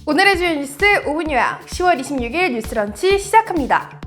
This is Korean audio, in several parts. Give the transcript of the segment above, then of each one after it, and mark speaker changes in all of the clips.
Speaker 1: 오늘의 주요 뉴스 5분 요약 10월 26일 뉴스런치 시작합니다.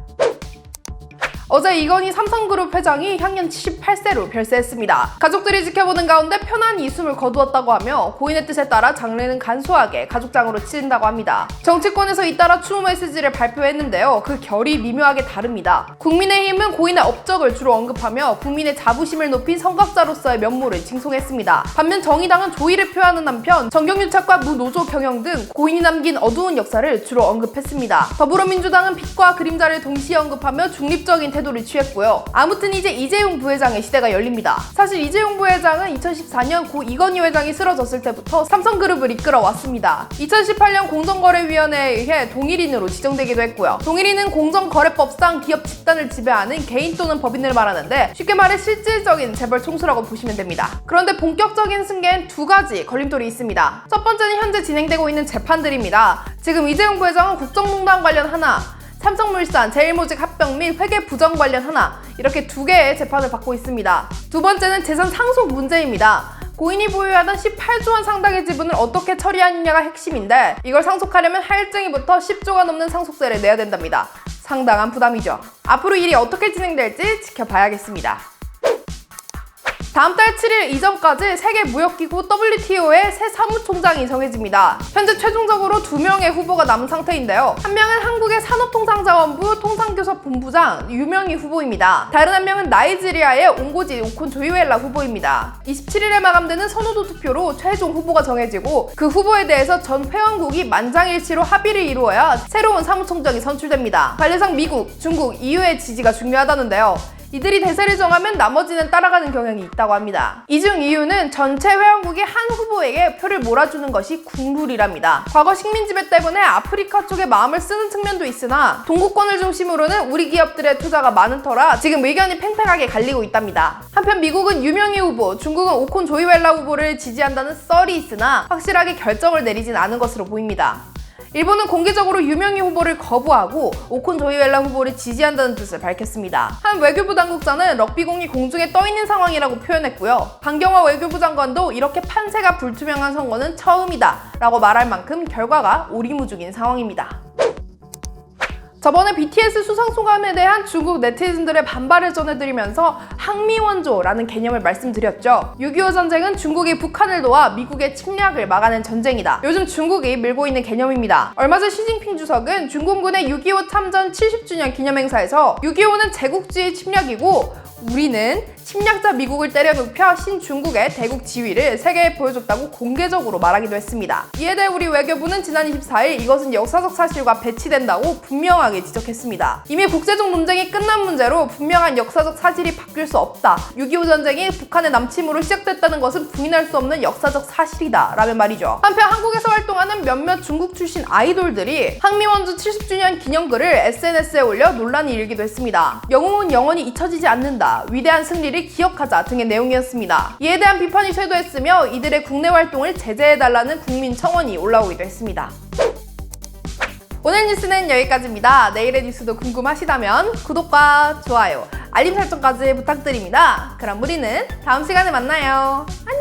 Speaker 1: 어제 이건희 삼성그룹 회장이 향년 78세로 별세했습니다. 가족들이 지켜보는 가운데 편안히 숨을 거두었다고 하며 고인의 뜻에 따라 장례는 간소하게 가족장으로 치른다고 합니다. 정치권에서 잇따라 추모 메시지를 발표했는데요. 그 결이 미묘하게 다릅니다. 국민의힘은 고인의 업적을 주로 언급하며 국민의 자부심을 높인 선각자로서의 면모를 칭송했습니다. 반면 정의당은 조의를 표하는 한편 정경유착과 무노조 경영 등 고인이 남긴 어두운 역사를 주로 언급했습니다. 더불어민주당은 빛과 그림자를 동시에 언급하며 중립적인 태도를 취했고요. 아무튼 이제 이재용 부회장의 시대가 열립니다. 사실 이재용 부회장은 2014년 고 이건희 회장이 쓰러졌을 때부터 삼성그룹을 이끌어 왔습니다. 2018년 공정거래위원회에 의해 동일인으로 지정되기도 했고요. 동일인은 공정거래법상 기업 집단을 지배하는 개인 또는 법인을 말하는데 쉽게 말해 실질적인 재벌 총수라고 보시면 됩니다. 그런데 본격적인 승계엔 두 가지 걸림돌이 있습니다. 첫 번째는 현재 진행되고 있는 재판들입니다. 지금 이재용 부회장은 국정농단 관련 하나, 삼성물산, 제일모직 합병 및 회계 부정 관련 하나, 이렇게 두 개의 재판을 받고 있습니다. 두 번째는 재산 상속 문제입니다. 고인이 보유하던 18조 원 상당의 지분을 어떻게 처리하느냐가 핵심인데 이걸 상속하려면 할증이부터 10조가 넘는 상속세를 내야 된답니다. 상당한 부담이죠. 앞으로 일이 어떻게 진행될지 지켜봐야겠습니다. 다음 달 7일 이전까지 세계무역기구 WTO의 새 사무총장이 정해집니다. 현재 최종적으로 2명의 후보가 남은 상태인데요. 한 명은 한국의 산업통상자원부 통상교섭본부장 유명희 후보입니다. 다른 한 명은 나이지리아의 옹고지 오콘조이웰라 후보입니다. 27일에 마감되는 선호도 투표로 최종 후보가 정해지고 그 후보에 대해서 전 회원국이 만장일치로 합의를 이루어야 새로운 사무총장이 선출됩니다. 관례상 미국, 중국, EU의 지지가 중요하다는데요. 이들이 대세를 정하면 나머지는 따라가는 경향이 있다고 합니다. 이 중 이유는 전체 회원국이 한 후보에게 표를 몰아주는 것이 국룰이랍니다. 과거 식민지배 때문에 아프리카 쪽에 마음을 쓰는 측면도 있으나 동구권을 중심으로는 우리 기업들의 투자가 많은 터라 지금 의견이 팽팽하게 갈리고 있답니다. 한편 미국은 유명희 후보, 중국은 오콘조이웰라 후보를 지지한다는 썰이 있으나 확실하게 결정을 내리진 않은 것으로 보입니다. 일본은 공개적으로 유명희 후보를 거부하고 오콘조이웰라 후보를 지지한다는 뜻을 밝혔습니다. 한 외교부 당국자는 럭비공이 공중에 떠있는 상황이라고 표현했고요. 강경화 외교부 장관도 이렇게 판세가 불투명한 선거는 처음이다 라고 말할 만큼 결과가 오리무중인 상황입니다. 저번에 BTS 수상소감에 대한 중국 네티즌들의 반발을 전해드리면서 항미원조라는 개념을 말씀드렸죠. 6.25 전쟁은 중국이 북한을 도와 미국의 침략을 막아낸 전쟁이다. 요즘 중국이 밀고 있는 개념입니다. 얼마 전 시진핑 주석은 중공군의 6.25 참전 70주년 기념행사에서 6.25는 제국주의 침략이고 우리는 침략자 미국을 때려눕혀 신중국의 대국 지위를 세계에 보여줬다고 공개적으로 말하기도 했습니다. 이에 대해 우리 외교부는 지난 24일 이것은 역사적 사실과 배치된다고 분명하게 지적했습니다. 이미 국제적 논쟁이 끝난 문제로 분명한 역사적 사실이 바뀔 수 없다. 6.25 전쟁이 북한의 남침으로 시작됐다는 것은 부인할 수 없는 역사적 사실이다 라는 말이죠. 한편 한국에서 활동하는 몇몇 중국 출신 아이돌들이 항미원조 70주년 기념글을 SNS에 올려 논란이 일기도 했습니다. 영웅은 영원히 잊혀지지 않는다. 위대한 승리를 기억하자 등의 내용이었습니다. 이에 대한 비판이 쇄도했으며 이들의 국내 활동을 제재해달라는 국민 청원이 올라오기도 했습니다. 오늘 뉴스는 여기까지입니다. 내일의 뉴스도 궁금하시다면 구독과 좋아요, 알림 설정까지 부탁드립니다. 그럼 우리는 다음 시간에 만나요. 안녕!